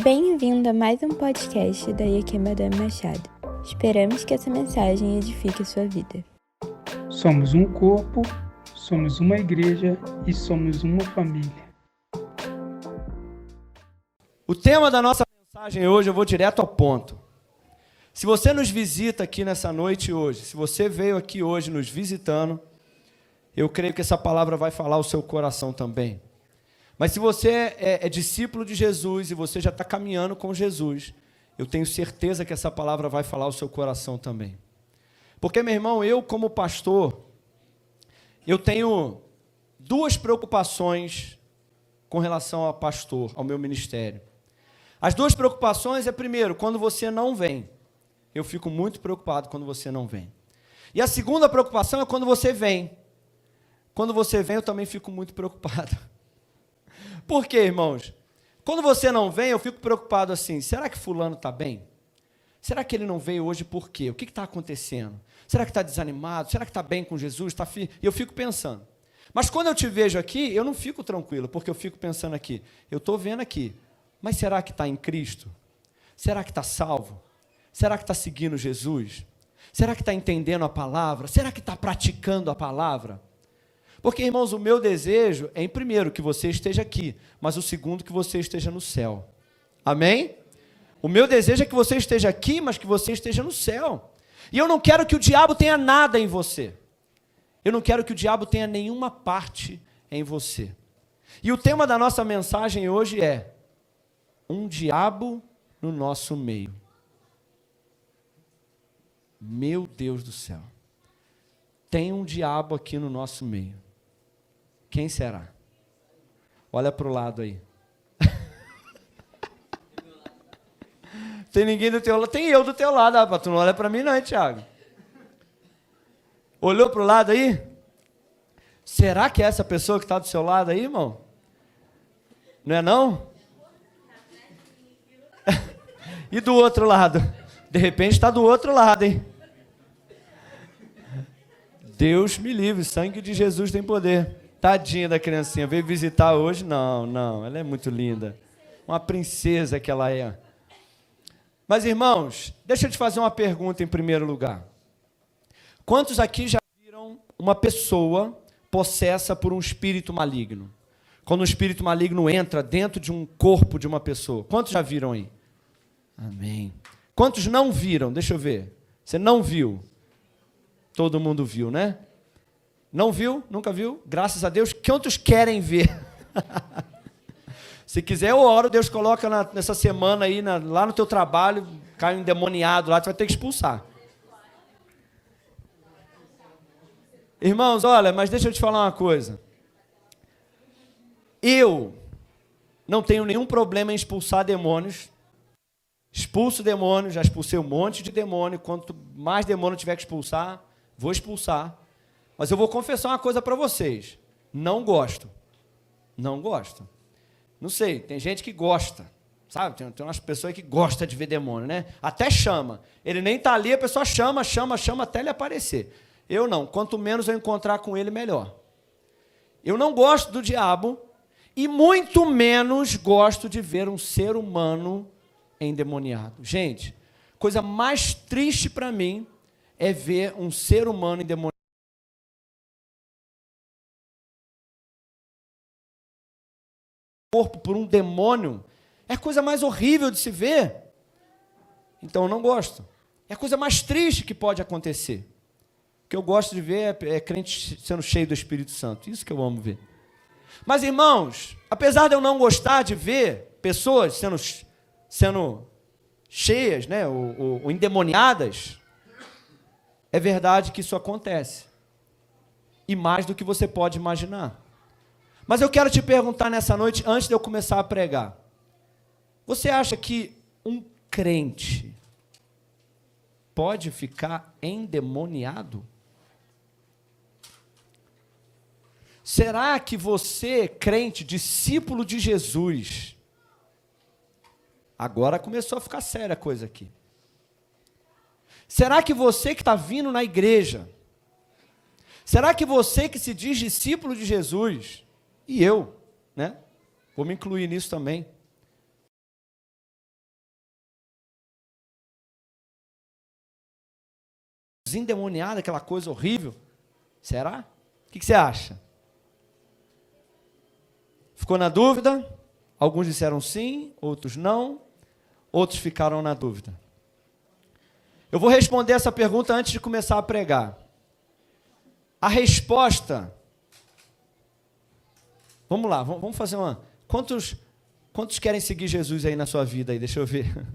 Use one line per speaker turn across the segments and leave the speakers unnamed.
Bem-vindo a mais um podcast da IAQ Madame Machado. Esperamos que essa mensagem edifique sua vida.
Somos um corpo, somos uma igreja e somos uma família.
O tema da nossa mensagem hoje, eu vou direto ao ponto. Se você nos visita aqui nessa noite hoje, se você veio aqui hoje nos visitando, eu creio que essa palavra vai falar o seu coração também. Mas se você é discípulo de Jesus e você já está caminhando com Jesus, eu tenho certeza que essa palavra vai falar o seu coração também. Porque, meu irmão, eu como pastor, eu tenho duas preocupações com relação ao pastor, ao meu ministério. As duas preocupações é, primeiro, quando você não vem. Eu fico muito preocupado quando você não vem. E a segunda preocupação é quando você vem. Quando você vem, eu também fico muito preocupado. Por quê, irmãos? Quando você não vem, eu fico preocupado assim, será que fulano está bem? Será que ele não veio hoje por quê? O que está acontecendo? Será que está desanimado? Será que está bem com Jesus? E eu fico pensando. Mas quando eu te vejo aqui, eu não fico tranquilo, porque eu fico pensando aqui, eu estou vendo aqui, mas será que está em Cristo? Será que está salvo? Será que está seguindo Jesus? Será que está entendendo a palavra? Será que está praticando a palavra? Porque, irmãos, o meu desejo é, em primeiro, que você esteja aqui, mas o segundo, que você esteja no céu. Amém? O meu desejo é que você esteja aqui, mas que você esteja no céu. E eu não quero que o diabo tenha nada em você. Eu não quero que o diabo tenha nenhuma parte em você. E o tema da nossa mensagem hoje é um diabo no nosso meio. Meu Deus do céu. Tem um diabo aqui no nosso meio. Quem será? Olha para o lado aí. Tem ninguém do teu lado? Tem eu do teu lado, rapaz. Tu não olha para mim não, hein, Thiago? Olhou para o lado aí? Será que é essa pessoa que está do seu lado aí, irmão? Não é não? E do outro lado? De repente está do outro lado, hein? Deus me livre, sangue de Jesus tem poder. Tadinha da criancinha, veio visitar hoje? Não, ela é muito linda. Uma princesa que ela é. Mas, irmãos, deixa eu te fazer uma pergunta em primeiro lugar. Quantos aqui já viram uma pessoa possessa por um espírito maligno? Quando um espírito maligno entra dentro de um corpo de uma pessoa. Quantos já viram aí? Amém. Quantos não viram? Deixa eu ver. Você não viu? Todo mundo viu, né? Não viu? Nunca viu? Graças a Deus. Quantos querem ver? Se quiser, eu oro, Deus coloca nessa semana aí, lá no teu trabalho, cai um endemoniado lá, tu vai ter que expulsar. Irmãos, olha, mas deixa eu te falar uma coisa. Eu não tenho nenhum problema em expulsar demônios. Expulso demônios, já expulsei um monte de demônio. Quanto mais demônio tiver que expulsar, vou expulsar. Mas eu vou confessar uma coisa para vocês. Não gosto. Não gosto. Não sei, tem gente que gosta. Sabe? Tem umas pessoas que gostam de ver demônio, né? Até chama. Ele nem está ali, a pessoa chama até ele aparecer. Eu não. Quanto menos eu encontrar com ele, melhor. Eu não gosto do diabo e muito menos gosto de ver um ser humano endemoniado. Gente, coisa mais triste para mim é ver um ser humano endemoniado. Corpo por um demônio é a coisa mais horrível de se ver. Então eu não gosto. É a coisa mais triste que pode acontecer. O que eu gosto de ver é crente sendo cheio do Espírito Santo. Isso que eu amo ver. Mas, irmãos, apesar de eu não gostar de ver pessoas sendo cheias, né, ou endemoniadas, é verdade que isso acontece. E mais do que você pode imaginar. Mas eu quero te perguntar nessa noite, antes de eu começar a pregar. Você acha que um crente pode ficar endemoniado? Será que você, crente, discípulo de Jesus, agora começou a ficar séria a coisa aqui. Será que você que está vindo na igreja, será que você que se diz discípulo de Jesus, e eu, né? Vou me incluir nisso também. desendemoniado, aquela coisa horrível. Será? O que você acha? Ficou na dúvida? Alguns disseram sim, outros não, outros ficaram na dúvida. Eu vou responder essa pergunta antes de começar a pregar. A resposta... Vamos lá, vamos fazer uma... Quantos querem seguir Jesus aí na sua vida? Aí? Deixa eu ver.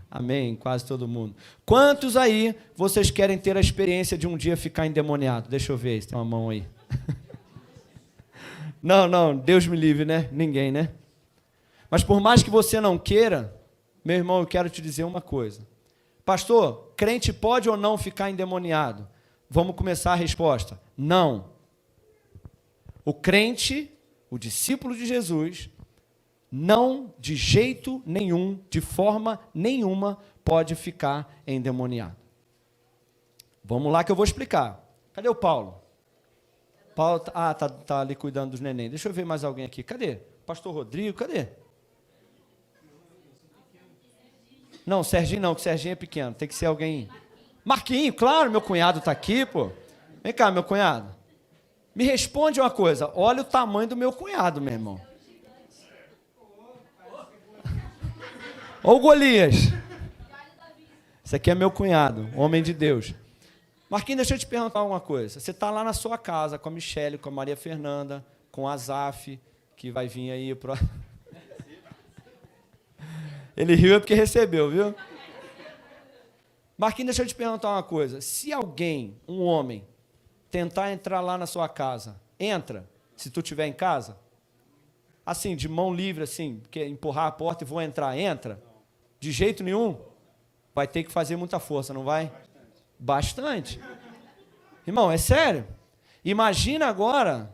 Amém, quase todo mundo. Quantos aí vocês querem ter a experiência de um dia ficar endemoniado? Deixa eu ver, tem uma mão aí. Não, Deus me livre, né? Ninguém, né? Mas por mais que você não queira, meu irmão, eu quero te dizer uma coisa. Pastor, crente pode ou não ficar endemoniado? Vamos começar a resposta. Não. O crente, o discípulo de Jesus, não, de jeito nenhum, de forma nenhuma, pode ficar endemoniado. Vamos lá que eu vou explicar. Cadê o Paulo? Paulo tá ali cuidando dos neném. Deixa eu ver mais alguém aqui. Cadê? Pastor Rodrigo, cadê? Não, Serginho não, que Serginho é pequeno. Tem que ser alguém... Marquinho, claro, meu cunhado está aqui, pô. Vem cá, meu cunhado. Me responde uma coisa. Olha o tamanho do meu cunhado, meu irmão. Olha o Golias. Esse aqui é meu cunhado, homem de Deus. Marquinhos, deixa eu te perguntar uma coisa. Você está lá na sua casa com a Michele, com a Maria Fernanda, com a Azaf, que vai vir aí pro... Ele riu é porque recebeu, viu? Marquinhos, deixa eu te perguntar uma coisa. Se alguém, um homem, tentar entrar lá na sua casa, entra, se tu estiver em casa, assim, de mão livre, assim, quer empurrar a porta e vou entrar, entra? De jeito nenhum? Vai ter que fazer muita força, não vai? Bastante. Irmão, é sério? Imagina agora,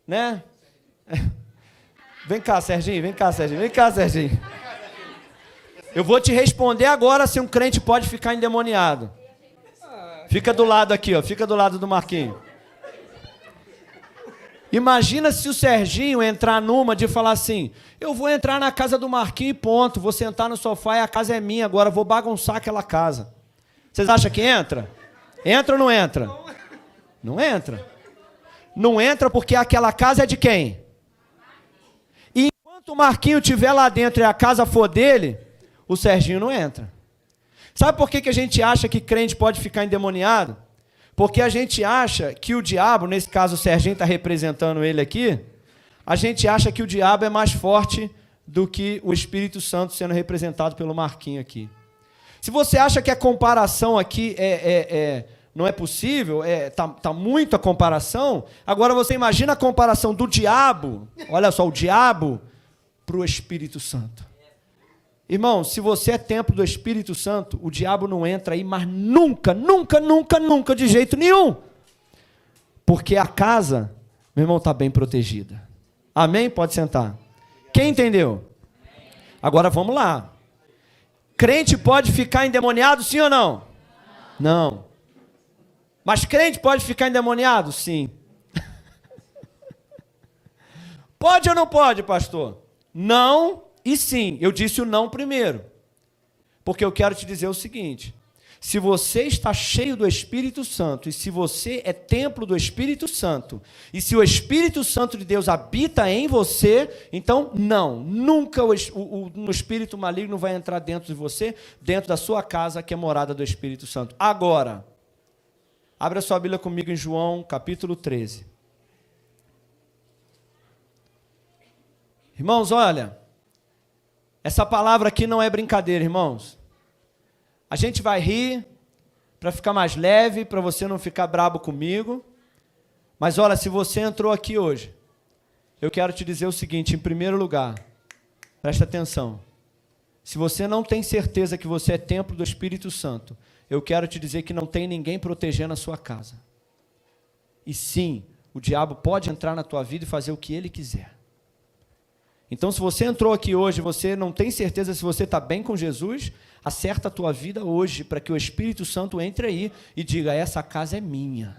né? Vem cá, Serginho, vem cá, Serginho, vem cá, Serginho. Eu vou te responder agora se um crente pode ficar endemoniado. Fica do lado aqui, ó, fica do lado do Marquinho. Imagina se o Serginho entrar numa de falar assim, eu vou entrar na casa do Marquinho e ponto, vou sentar no sofá e a casa é minha, agora vou bagunçar aquela casa. Vocês acham que entra? Entra ou não entra? Não entra. Não entra porque aquela casa é de quem? E enquanto o Marquinho estiver lá dentro e a casa for dele, o Serginho não entra. Sabe por que a gente acha que crente pode ficar endemoniado? Porque a gente acha que o diabo, nesse caso o Serginho está representando ele aqui, a gente acha que o diabo é mais forte do que o Espírito Santo sendo representado pelo Marquinho aqui. Se você acha que a comparação aqui não é possível, tá muito a comparação, agora você imagina a comparação do diabo, olha só, o diabo para o Espírito Santo. Irmão, se você é templo do Espírito Santo, o diabo não entra aí, mas nunca, de jeito nenhum. Porque a casa, meu irmão, está bem protegida. Amém? Pode sentar. Quem entendeu? Agora vamos lá. Crente pode ficar endemoniado, sim ou não? Não. Mas crente pode ficar endemoniado? Sim. Pode ou não pode, pastor? Não. E sim, eu disse o não primeiro, porque eu quero te dizer o seguinte, se você está cheio do Espírito Santo, e se você é templo do Espírito Santo, e se o Espírito Santo de Deus habita em você, então não, nunca o Espírito maligno vai entrar dentro de você, dentro da sua casa, que é morada do Espírito Santo. Agora, abra sua Bíblia comigo em João, capítulo 13. Irmãos, olha... Essa palavra aqui não é brincadeira, irmãos. A gente vai rir para ficar mais leve, para você não ficar brabo comigo. Mas olha, se você entrou aqui hoje, eu quero te dizer o seguinte, em primeiro lugar, presta atenção. Se você não tem certeza que você é templo do Espírito Santo, eu quero te dizer que não tem ninguém protegendo a sua casa. E sim, o diabo pode entrar na tua vida e fazer o que ele quiser. Então, se você entrou aqui hoje, você não tem certeza se você está bem com Jesus, acerta a tua vida hoje, para que o Espírito Santo entre aí e diga, essa casa é minha.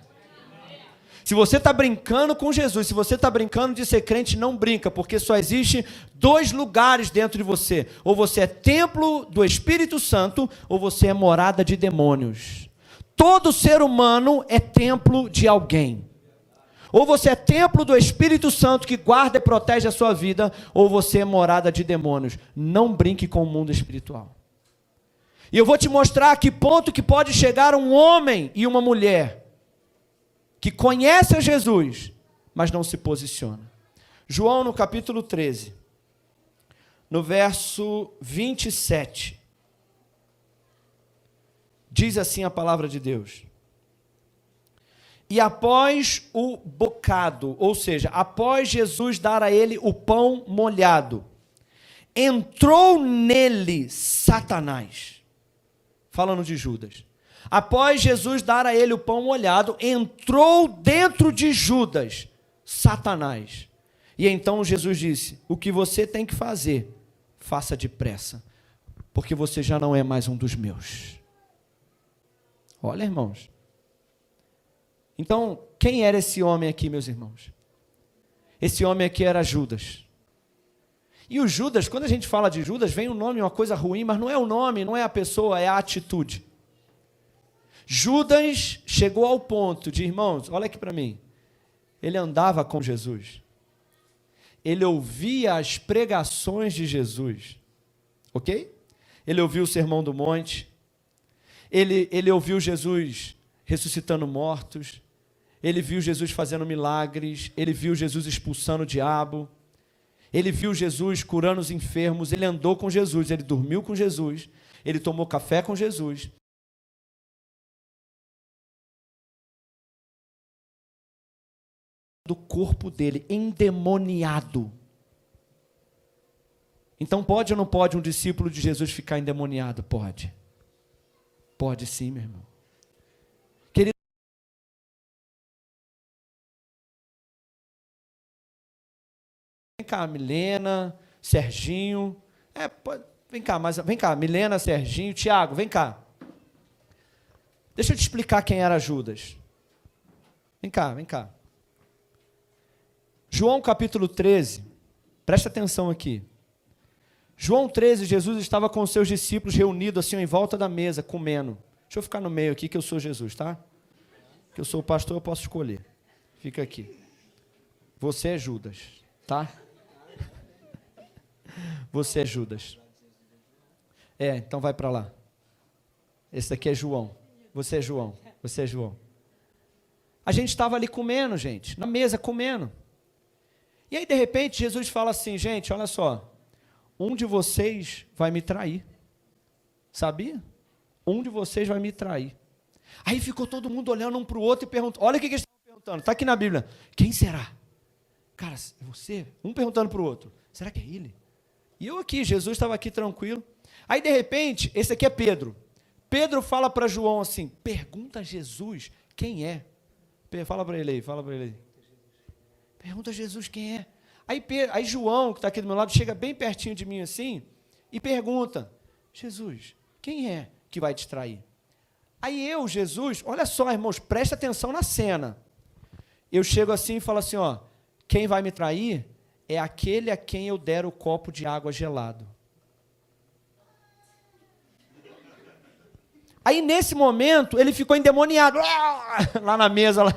Se você está brincando com Jesus, se você está brincando de ser crente, não brinca, porque só existe 2 lugares dentro de você. Ou você é templo do Espírito Santo, ou você é morada de demônios. todo ser humano é templo de alguém. Ou você é templo do Espírito Santo que guarda e protege a sua vida, ou você é morada de demônios. Não brinque com o mundo espiritual. E eu vou te mostrar a que ponto que pode chegar um homem e uma mulher que conhece a Jesus, mas não se posiciona. João, no capítulo 13, no verso 27, diz assim a palavra de Deus: e após o bocado, ou seja, após Jesus dar a ele o pão molhado, entrou nele Satanás, falando de Judas. Após Jesus dar a ele o pão molhado, entrou dentro de Judas Satanás. E então Jesus disse: o que você tem que fazer, faça depressa, porque você já não é mais um dos meus. Olha, irmãos. Então, quem era esse homem aqui, meus irmãos? Esse homem aqui era Judas. E o Judas, quando a gente fala de Judas, vem o nome, uma coisa ruim, mas não é o nome, não é a pessoa, é a atitude. Judas chegou ao ponto de, irmãos, olha aqui para mim, ele andava com Jesus. Ele ouvia as pregações de Jesus, ok? Ele ouviu o Sermão do Monte, ele ouviu Jesus ressuscitando mortos, ele viu Jesus fazendo milagres, ele viu Jesus expulsando o diabo, ele viu Jesus curando os enfermos, ele andou com Jesus, ele dormiu com Jesus, ele tomou café com Jesus. Do corpo dele, endemoniado. Então pode ou não pode um discípulo de Jesus ficar endemoniado? Pode. Pode sim, meu irmão. Querido, vem cá, Milena, Serginho. Vem cá, Milena, Serginho, Tiago, vem cá. Deixa eu te explicar quem era Judas. Vem cá. João capítulo 13, presta atenção aqui. João 13, Jesus estava com os seus discípulos reunidos assim em volta da mesa, comendo. Deixa eu ficar no meio aqui que eu sou Jesus, tá? Que eu sou o pastor, eu posso escolher. Fica aqui. Você é Judas, tá? Você é Judas. Então vai para lá. Esse daqui é João. Você é João. Você é João. A gente estava ali comendo, gente, na mesa comendo. E aí, de repente, Jesus fala assim, gente, olha só, um de vocês vai me trair. Sabia? Um de vocês vai me trair. Aí ficou todo mundo olhando um para o outro e perguntando, olha o que eles estavam perguntando, está aqui na Bíblia, quem será? Cara, é você? Um perguntando para o outro, será que é ele? E eu aqui, Jesus estava aqui tranquilo. Aí, de repente, esse aqui é Pedro. Pedro fala para João assim, pergunta a Jesus quem é. Fala para ele aí. Pergunta a Jesus quem é. Aí João, que está aqui do meu lado, chega bem pertinho de mim assim e pergunta, Jesus, quem é que vai te trair? Aí Jesus, olha só, irmãos, presta atenção na cena. Eu chego assim e falo assim, ó, quem vai me trair é aquele a quem eu der o copo de água gelado. Aí, nesse momento, ele ficou endemoniado, lá na mesa, lá.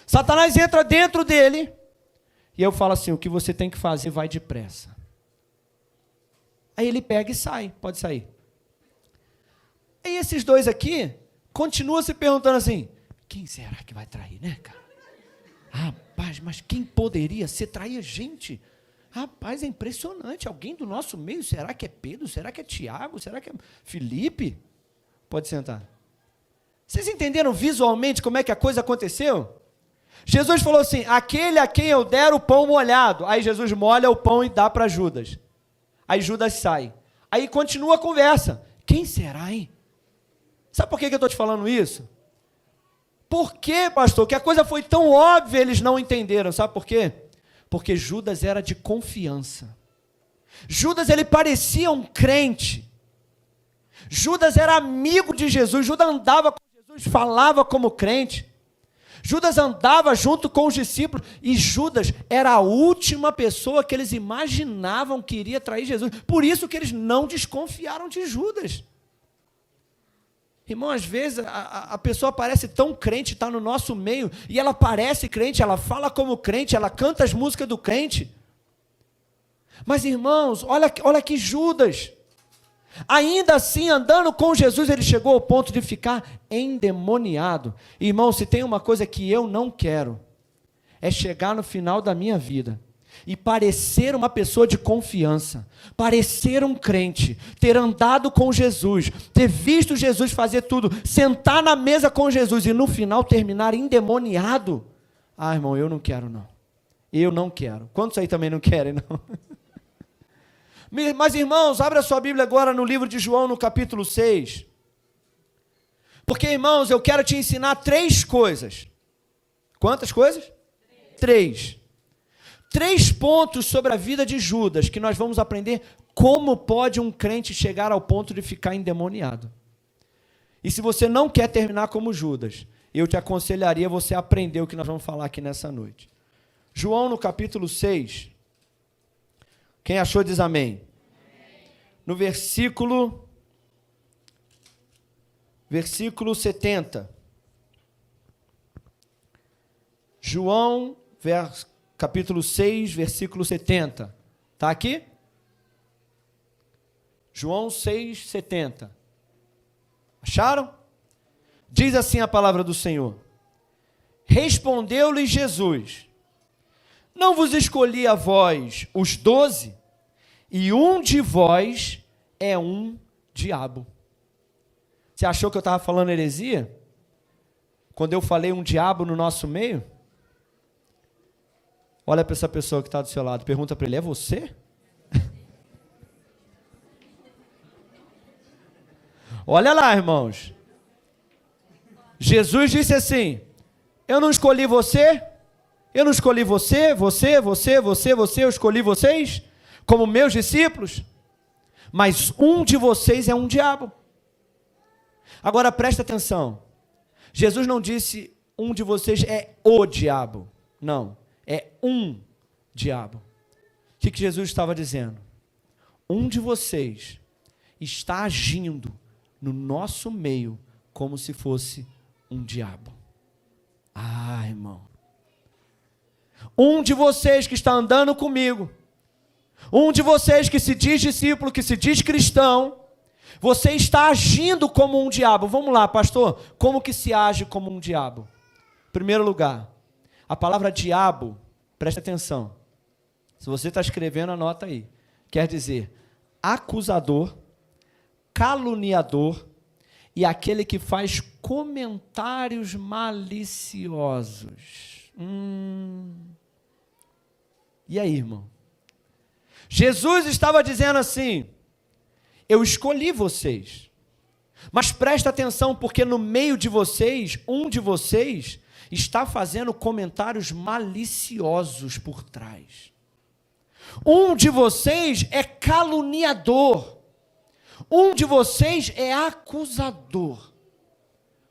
Satanás entra dentro dele, e eu falo assim, o que você tem que fazer, vai depressa. Aí ele pega e sai, pode sair. Aí esses dois aqui, continuam se perguntando assim, quem será que vai trair, né, cara? Rapaz, mas quem poderia ser trair a gente? Rapaz, é impressionante, alguém do nosso meio, será que é Pedro, será que é Tiago, será que é Felipe? Pode sentar. Vocês entenderam visualmente como é que a coisa aconteceu? Jesus falou assim, aquele a quem eu der o pão molhado. Aí Jesus molha o pão e dá para Judas. Aí Judas sai. Aí continua a conversa. Quem será, hein? Sabe por que eu estou te falando isso? Por que, pastor? Que a coisa foi tão óbvia, eles não entenderam. Sabe por quê? Porque Judas era de confiança. Judas, ele parecia um crente. Judas era amigo de Jesus. Judas andava com Jesus, falava como crente. Judas andava junto com os discípulos e Judas era a última pessoa que eles imaginavam que iria trair Jesus. Por isso que eles não desconfiaram de Judas. Irmão, às vezes a pessoa parece tão crente, está no nosso meio, e ela parece crente, ela fala como crente, ela canta as músicas do crente. Mas, irmãos, olha que Judas, ainda assim, andando com Jesus, ele chegou ao ponto de ficar endemoniado. Irmão, se tem uma coisa que eu não quero, é chegar no final da minha vida e parecer uma pessoa de confiança, parecer um crente, ter andado com Jesus, ter visto Jesus fazer tudo, sentar na mesa com Jesus e no final terminar endemoniado. Ah, irmão, eu não quero não. Eu não quero. Quantos aí também não querem, não? Mas, irmãos, abra sua Bíblia agora no livro de João, no capítulo 6. Porque, irmãos, eu quero te ensinar 3 coisas. Quantas coisas? 3. 3 pontos sobre a vida de Judas, que nós vamos aprender como pode um crente chegar ao ponto de ficar endemoniado. E se você não quer terminar como Judas, eu te aconselharia você aprender o que nós vamos falar aqui nessa noite. João, no capítulo 6, quem achou diz amém. No versículo 70. João, capítulo 6, versículo 70. Está aqui? João 6, 70. Acharam? Diz assim a palavra do Senhor. Respondeu-lhe Jesus: não vos escolhi a vós os 12, e um de vós é um diabo. Você achou que eu estava falando heresia? Quando eu falei um diabo no nosso meio? Olha para essa pessoa que está do seu lado, pergunta para ele, é você? Olha lá, irmãos. Jesus disse assim, eu não escolhi você, eu não escolhi você, eu escolhi vocês como meus discípulos, mas um de vocês é um diabo. Agora presta atenção, Jesus não disse um de vocês é o diabo, não, é um diabo. O que Jesus estava dizendo? Um de vocês está agindo no nosso meio como se fosse um diabo. Ah, irmão. Um de vocês que está andando comigo, um de vocês que se diz discípulo, que se diz cristão, você está agindo como um diabo. Vamos lá, pastor, como que se age como um diabo? Em primeiro lugar, a palavra diabo, preste atenção, se você está escrevendo, anota aí, quer dizer acusador, caluniador e aquele que faz comentários maliciosos. E aí, irmão? Jesus estava dizendo assim, eu escolhi vocês, mas presta atenção, porque no meio de vocês, um de vocês está fazendo comentários maliciosos por trás. Um de vocês é caluniador. Um de vocês é acusador.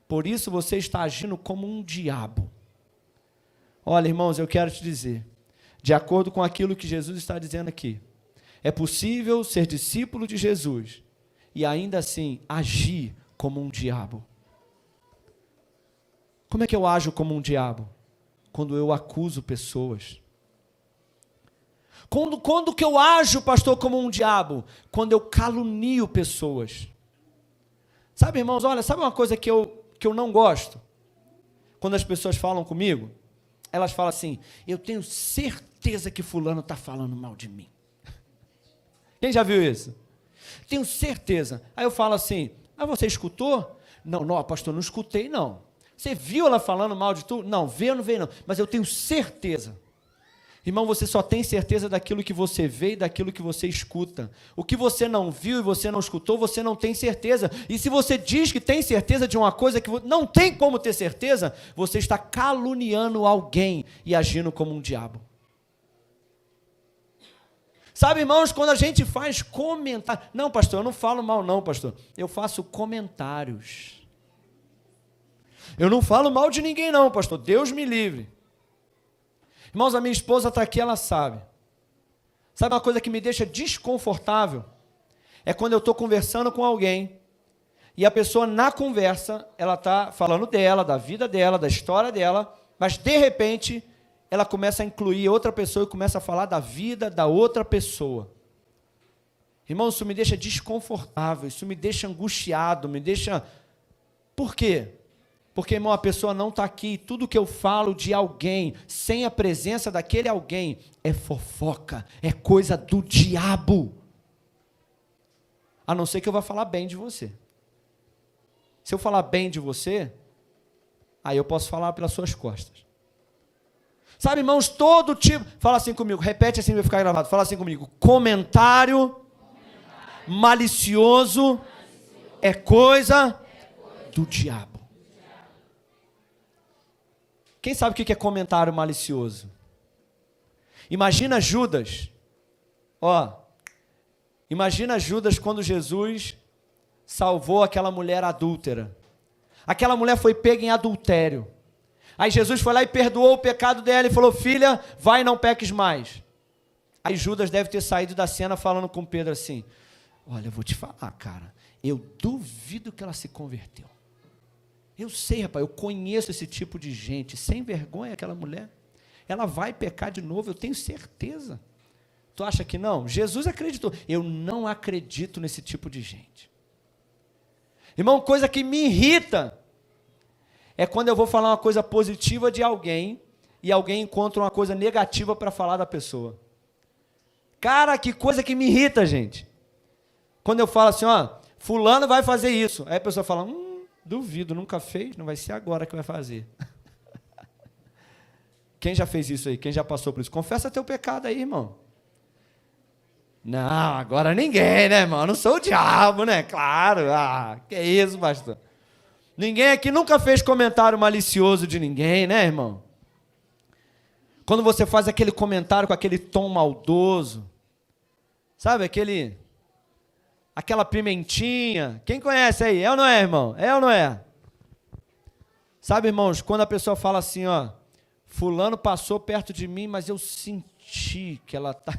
Por isso você está agindo como um diabo. Olha, irmãos, eu quero te dizer, de acordo com aquilo que Jesus está dizendo aqui, é possível ser discípulo de Jesus e ainda assim agir como um diabo. Como é que eu ajo como um diabo? Quando eu acuso pessoas. Quando que eu ajo, pastor, como um diabo? Quando eu calunio pessoas. Sabe, irmãos, olha, sabe uma coisa que eu não gosto? Quando as pessoas falam comigo, elas falam assim, eu tenho certeza que fulano está falando mal de mim. Quem já viu isso? Tenho certeza. Aí eu falo assim, você escutou? Não, pastor, não escutei não. Você viu ela falando mal de tu? Não, veio ou não veio não, mas eu tenho certeza. Irmão, você só tem certeza daquilo que você vê e daquilo que você escuta. O que você não viu e você não escutou, você não tem certeza. E se você diz que tem certeza de uma coisa que não tem como ter certeza, você está caluniando alguém e agindo como um diabo. Sabe, irmãos, quando a gente faz comentário... Não, pastor, eu não falo mal não, pastor. Eu faço comentários. Eu não falo mal de ninguém não, pastor. Deus me livre. Irmãos, a minha esposa está aqui, ela sabe. Sabe uma coisa que me deixa desconfortável? É quando eu estou conversando com alguém e a pessoa na conversa, ela está falando dela, da vida dela, da história dela, mas de repente ela começa a incluir outra pessoa e começa a falar da vida da outra pessoa. Irmão, isso me deixa desconfortável, isso me deixa angustiado, me deixa... Por quê? Porque, irmão, a pessoa não está aqui, tudo que eu falo de alguém, sem a presença daquele alguém, é fofoca, é coisa do diabo. A não ser que eu vá falar bem de você. Se eu falar bem de você, aí eu posso falar pelas suas costas. Sabe, irmãos, todo tipo... Fala assim comigo, repete assim, vai ficar gravado. Fala assim comigo, comentário malicioso é coisa do diabo. Quem sabe o que é comentário malicioso? Imagina Judas. Imagina Judas quando Jesus salvou aquela mulher adúltera. Aquela mulher foi pega em adultério. Aí Jesus foi lá e perdoou o pecado dela e falou, filha, vai e não peques mais. Aí Judas deve ter saído da cena falando com Pedro assim, olha, eu vou te falar, cara, eu duvido que ela se converteu. Eu sei, rapaz, eu conheço esse tipo de gente, sem vergonha aquela mulher. Ela vai pecar de novo, eu tenho certeza. Tu acha que não? Jesus acreditou. Eu não acredito nesse tipo de gente. Irmão, coisa que me irrita é quando eu vou falar uma coisa positiva de alguém e alguém encontra uma coisa negativa para falar da pessoa. Cara, que coisa que me irrita, gente. Quando eu falo assim, fulano vai fazer isso. Aí a pessoa fala, duvido, nunca fez, não vai ser agora que vai fazer. Quem já fez isso aí? Quem já passou por isso? Confessa teu pecado aí, irmão. Não, agora ninguém, né, irmão? Eu não sou o diabo, né? Claro. Que isso, pastor? Ninguém aqui nunca fez comentário malicioso de ninguém, né, irmão? Quando você faz aquele comentário com aquele tom maldoso, sabe, aquela pimentinha. Quem conhece aí? É ou não é, irmão? É ou não é? Sabe, irmãos, quando a pessoa fala assim, fulano passou perto de mim, mas eu senti que ela tá...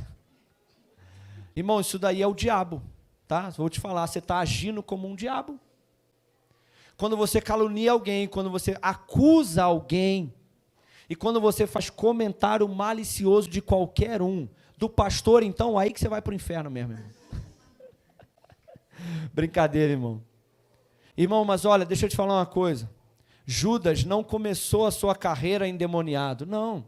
Irmão, isso daí é o diabo, tá? Vou te falar, você está agindo como um diabo. Quando você calunia alguém, quando você acusa alguém, e quando você faz comentário malicioso de qualquer um, do pastor, então, aí que você vai para o inferno mesmo, irmão. Brincadeira, irmão. Irmão, mas olha, deixa eu te falar uma coisa. Judas não começou a sua carreira endemoniado, não.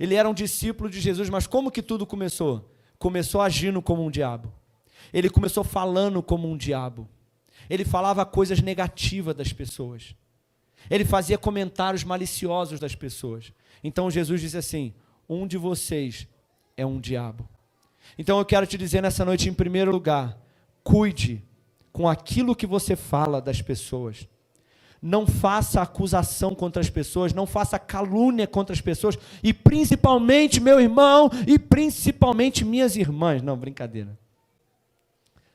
Ele era um discípulo de Jesus, mas como que tudo começou? Começou agindo como um diabo. Ele começou falando como um diabo. Ele falava coisas negativas das pessoas. Ele fazia comentários maliciosos das pessoas. Então Jesus disse assim, um de vocês é um diabo. Então eu quero te dizer nessa noite, em primeiro lugar, cuide com aquilo que você fala das pessoas. Não faça acusação contra as pessoas, não faça calúnia contra as pessoas, e principalmente, meu irmão, e principalmente minhas irmãs. Não, brincadeira.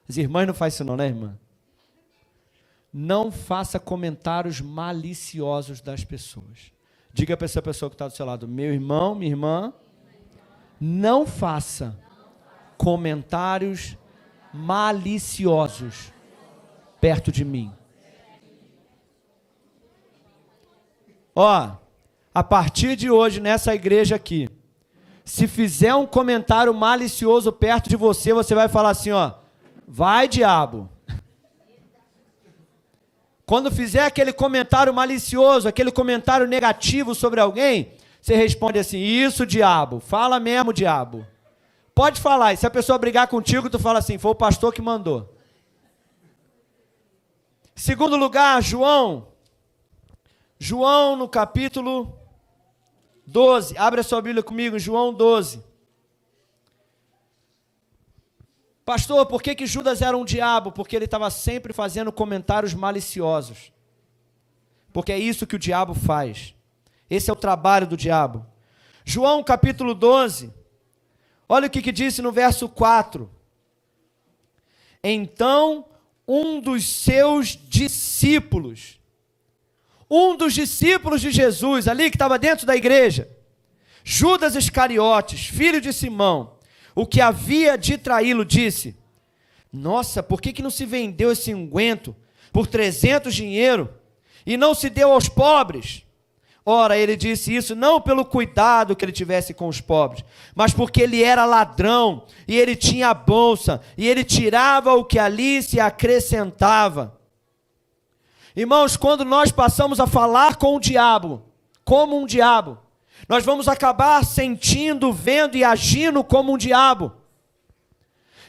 As irmãs não fazem isso não, né, irmã? Não faça comentários maliciosos das pessoas. Diga para essa pessoa que está do seu lado, meu irmão, minha irmã, não faça comentários maliciosos perto de mim. A partir de hoje, nessa igreja aqui, se fizer um comentário malicioso perto de você, você vai falar assim, vai diabo. Quando fizer aquele comentário malicioso, aquele comentário negativo sobre alguém, você responde assim, isso diabo, fala mesmo diabo. Pode falar, e se a pessoa brigar contigo, tu fala assim, foi o pastor que mandou. Segundo lugar, João no capítulo 12, abre a sua Bíblia comigo, João 12. Pastor, por que Judas era um diabo? Porque ele estava sempre fazendo comentários maliciosos. Porque é isso que o diabo faz. Esse é o trabalho do diabo. João capítulo 12, olha o que disse no verso 4. Então, um dos discípulos de Jesus, ali que estava dentro da igreja, Judas Iscariotes, filho de Simão, o que havia de traí-lo, disse, nossa, por que não se vendeu esse unguento por 300 dinheiro e não se deu aos pobres? Ora, ele disse isso não pelo cuidado que ele tivesse com os pobres, mas porque ele era ladrão, e ele tinha a bolsa, e ele tirava o que ali se acrescentava. Irmãos, quando nós passamos a falar com o diabo, como um diabo, nós vamos acabar sentindo, vendo e agindo como um diabo.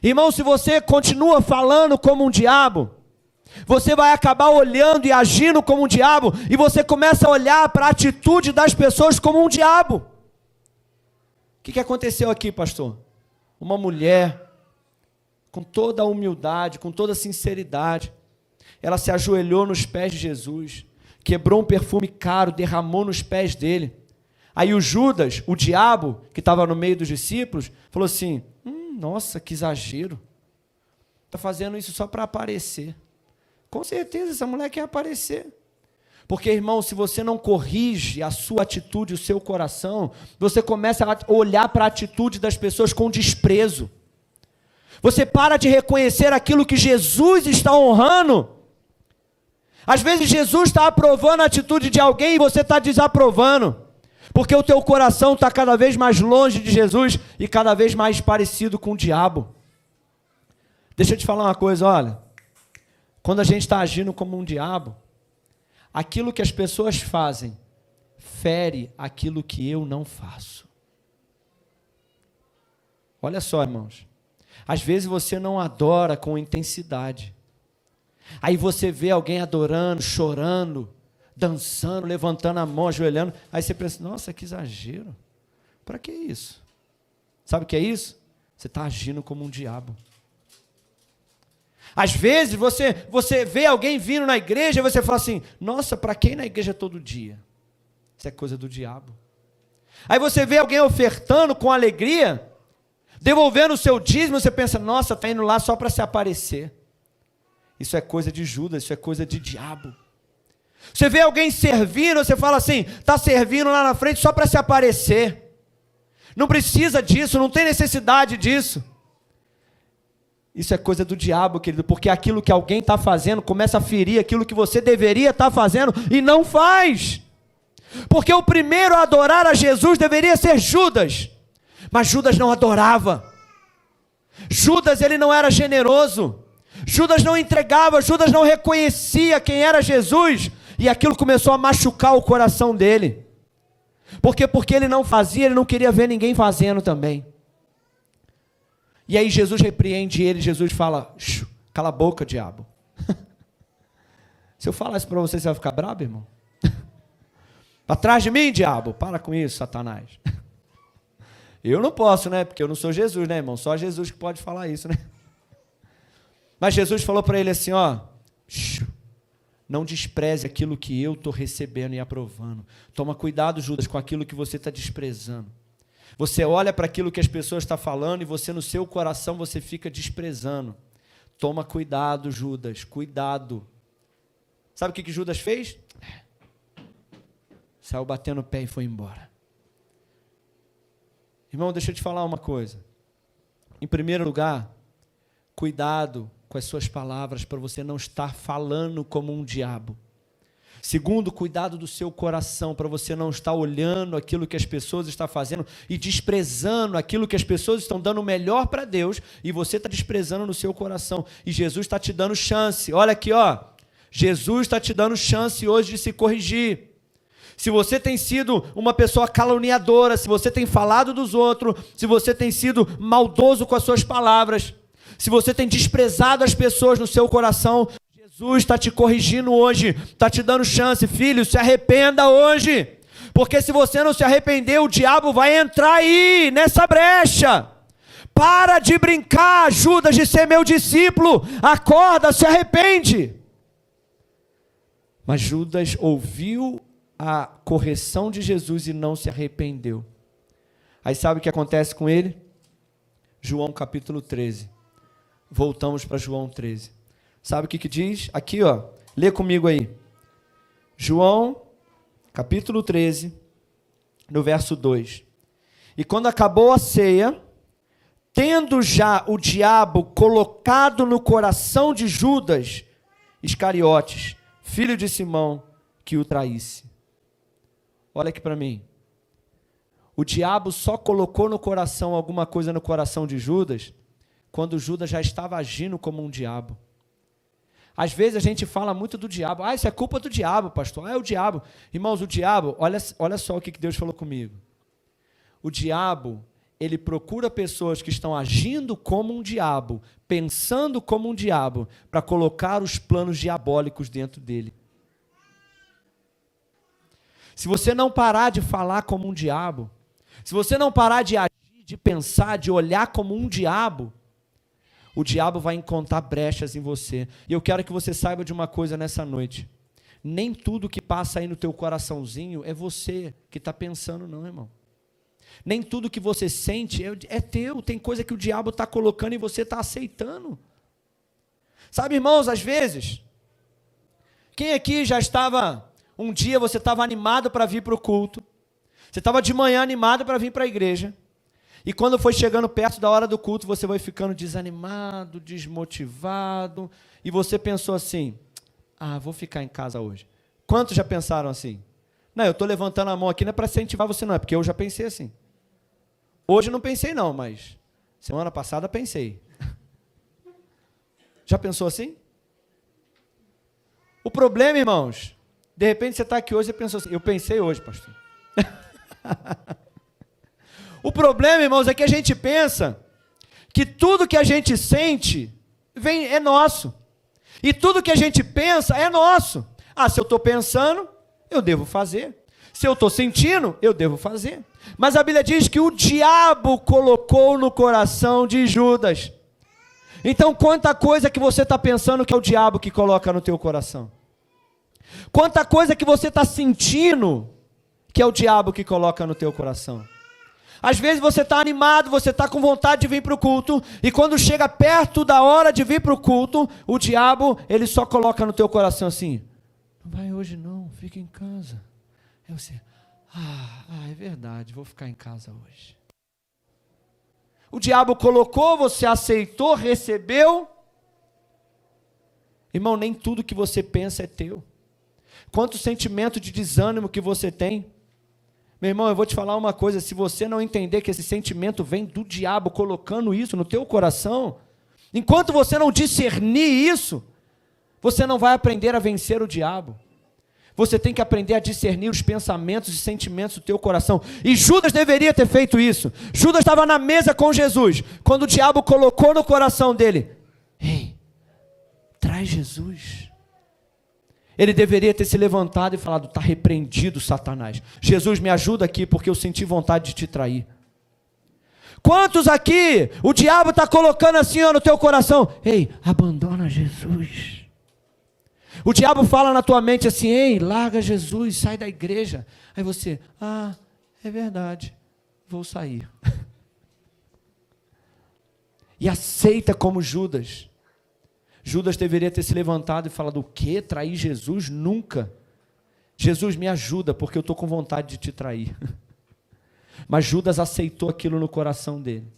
Irmão, se você continua falando como um diabo, você vai acabar olhando e agindo como um diabo, e você começa a olhar para a atitude das pessoas como um diabo. O que aconteceu aqui, pastor? Uma mulher, com toda a humildade, com toda a sinceridade, ela se ajoelhou nos pés de Jesus, quebrou um perfume caro, derramou nos pés dele. Aí o Judas, o diabo, que estava no meio dos discípulos, falou assim, nossa, que exagero, está fazendo isso só para aparecer. Com certeza essa mulher quer aparecer. Porque, irmão, se você não corrige a sua atitude, o seu coração, você começa a olhar para a atitude das pessoas com desprezo. Você para de reconhecer aquilo que Jesus está honrando. Às vezes Jesus está aprovando a atitude de alguém e você está desaprovando. Porque o teu coração está cada vez mais longe de Jesus e cada vez mais parecido com o diabo. Deixa eu te falar uma coisa, olha. Quando a gente está agindo como um diabo, aquilo que as pessoas fazem fere aquilo que eu não faço. Olha só, irmãos. Às vezes você não adora com intensidade. Aí você vê alguém adorando, chorando, dançando, levantando a mão, ajoelhando. Aí você pensa, nossa, que exagero. Para que isso? Sabe o que é isso? Você está agindo como um diabo. Às vezes você vê alguém vindo na igreja e você fala assim, nossa, para quem ir na igreja todo dia? Isso é coisa do diabo. Aí você vê alguém ofertando com alegria, devolvendo o seu dízimo, você pensa, nossa, está indo lá só para se aparecer. Isso é coisa de Judas, isso é coisa de diabo. Você vê alguém servindo, você fala assim, está servindo lá na frente só para se aparecer. Não precisa disso, não tem necessidade disso. Isso é coisa do diabo, querido, porque aquilo que alguém está fazendo começa a ferir aquilo que você deveria estar fazendo e não faz. Porque o primeiro a adorar a Jesus deveria ser Judas, mas Judas não adorava. Judas, ele não era generoso. Judas não entregava, Judas não reconhecia quem era Jesus, e aquilo começou a machucar o coração dele. Porque ele não fazia, ele não queria ver ninguém fazendo também. E aí Jesus repreende ele, Jesus fala, cala a boca, diabo. Se eu falar isso para você, você vai ficar bravo, irmão? Para trás de mim, diabo, para com isso, Satanás. Eu não posso, né, porque eu não sou Jesus, né, irmão, só Jesus que pode falar isso, né. Mas Jesus falou para ele assim, ó, não despreze aquilo que eu estou recebendo e aprovando. Toma cuidado, Judas, com aquilo que você está desprezando. Você olha para aquilo que as pessoas estão falando e você no seu coração você fica desprezando. Toma cuidado, Judas, cuidado. Sabe o que Judas fez? Saiu batendo o pé e foi embora. Irmão, deixa eu te falar uma coisa. Em primeiro lugar, cuidado com as suas palavras para você não estar falando como um diabo. Segundo, cuidado do seu coração para você não estar olhando aquilo que as pessoas estão fazendo e desprezando aquilo que as pessoas estão dando o melhor para Deus e você está desprezando no seu coração. E Jesus está te dando chance. Olha aqui, ó. Jesus está te dando chance hoje de se corrigir. Se você tem sido uma pessoa caluniadora, se você tem falado dos outros, se você tem sido maldoso com as suas palavras, se você tem desprezado as pessoas no seu coração, Jesus está te corrigindo hoje, está te dando chance. Filho, se arrependa hoje, porque se você não se arrepender, o diabo vai entrar aí, nessa brecha. Para de brincar, Judas, de ser meu discípulo, acorda, se arrepende. Mas Judas ouviu a correção de Jesus e não se arrependeu. Aí sabe o que acontece com ele? João capítulo 13. Voltamos para João 13. Sabe o que diz? Aqui, ó, lê comigo aí. João, capítulo 13, no verso 2. E quando acabou a ceia, tendo já o diabo colocado no coração de Judas Iscariotes, filho de Simão, que o traísse. Olha aqui para mim. O diabo só colocou no coração alguma coisa no coração de Judas quando Judas já estava agindo como um diabo. Às vezes a gente fala muito do diabo. Ah, isso é culpa do diabo, pastor. Ah, é o diabo. Irmãos, o diabo, olha só o que Deus falou comigo. O diabo, ele procura pessoas que estão agindo como um diabo, pensando como um diabo, para colocar os planos diabólicos dentro dele. Se você não parar de falar como um diabo, se você não parar de agir, de pensar, de olhar como um diabo, o diabo vai encontrar brechas em você. E eu quero que você saiba de uma coisa nessa noite. Nem tudo que passa aí no teu coraçãozinho é você que está pensando, não, irmão. Nem tudo que você sente é teu. Tem coisa que o diabo está colocando e você está aceitando. Sabe, irmãos, às vezes, quem aqui já estava, um dia você estava animado para vir para o culto, você estava de manhã animado para vir para a igreja, e quando foi chegando perto da hora do culto, você vai ficando desanimado, desmotivado, e você pensou assim, vou ficar em casa hoje. Quantos já pensaram assim? Não, eu estou levantando a mão aqui, não é para incentivar você não, é porque eu já pensei assim. Hoje não pensei não, mas semana passada pensei. Já pensou assim? O problema, irmãos, de repente você está aqui hoje e pensou assim, eu pensei hoje, pastor. O problema, irmãos, é que a gente pensa que tudo que a gente sente é nosso. E tudo que a gente pensa é nosso. Se eu estou pensando, eu devo fazer. Se eu estou sentindo, eu devo fazer. Mas a Bíblia diz que o diabo colocou no coração de Judas. Então, quanta coisa que você está pensando que é o diabo que coloca no teu coração. Quanta coisa que você está sentindo que é o diabo que coloca no teu coração. Às vezes você está animado, você está com vontade de vir para o culto, e quando chega perto da hora de vir para o culto, o diabo, ele só coloca no teu coração assim, não vai hoje não, fica em casa. Aí você, é verdade, vou ficar em casa hoje. O diabo colocou, você aceitou, recebeu. Irmão, nem tudo que você pensa é teu. Quanto sentimento de desânimo que você tem. Meu irmão, eu vou te falar uma coisa, se você não entender que esse sentimento vem do diabo colocando isso no teu coração, enquanto você não discernir isso, você não vai aprender a vencer o diabo. Você tem que aprender a discernir os pensamentos e sentimentos do teu coração. E Judas deveria ter feito isso. Judas estava na mesa com Jesus, quando o diabo colocou no coração dele, ei, traz Jesus. Ele deveria ter se levantado e falado, está repreendido, Satanás. Jesus, me ajuda aqui, porque eu senti vontade de te trair. Quantos aqui, o diabo está colocando assim no teu coração, ei, abandona Jesus. O diabo fala na tua mente assim, ei, larga Jesus, sai da igreja. Aí você, é verdade, vou sair. E aceita como Judas. Judas deveria ter se levantado e falado, o quê? Trair Jesus? Nunca. Jesus, me ajuda, porque eu estou com vontade de te trair. Mas Judas aceitou aquilo no coração dele.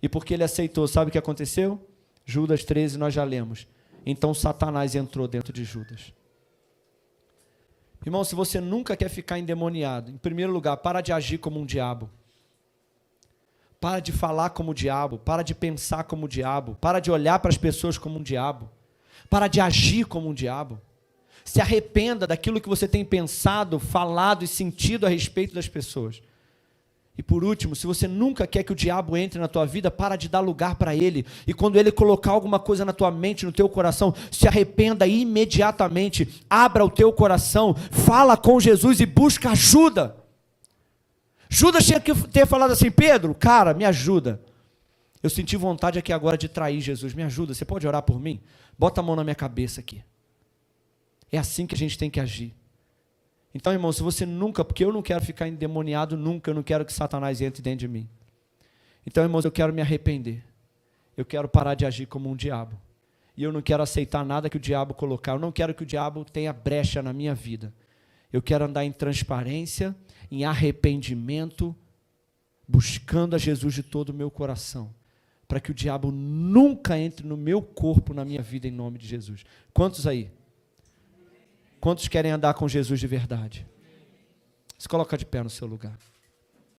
E porque ele aceitou, sabe o que aconteceu? Judas 13, nós já lemos. Então Satanás entrou dentro de Judas. Irmão, se você nunca quer ficar endemoniado, em primeiro lugar, para de agir como um diabo. Para de falar como o diabo, para de pensar como o diabo, para de olhar para as pessoas como um diabo, para de agir como um diabo. Se arrependa daquilo que você tem pensado, falado e sentido a respeito das pessoas. E por último, se você nunca quer que o diabo entre na tua vida, para de dar lugar para ele. E quando ele colocar alguma coisa na tua mente, no teu coração, se arrependa imediatamente, abra o teu coração, fala com Jesus e busca ajuda. Judas tinha que ter falado assim, Pedro, cara, me ajuda. Eu senti vontade aqui agora de trair Jesus, me ajuda, você pode orar por mim? Bota a mão na minha cabeça aqui. É assim que a gente tem que agir. Então, irmão, se você nunca, porque eu não quero ficar endemoniado nunca, eu não quero que Satanás entre dentro de mim. Então, irmãos, eu quero me arrepender. Eu quero parar de agir como um diabo. E eu não quero aceitar nada que o diabo colocar. Eu não quero que o diabo tenha brecha na minha vida. Eu quero andar em transparência, em arrependimento, buscando a Jesus de todo o meu coração, para que o diabo nunca entre no meu corpo, na minha vida, em nome de Jesus. Quantos aí? Quantos querem andar com Jesus de verdade? Se coloca de pé no seu lugar.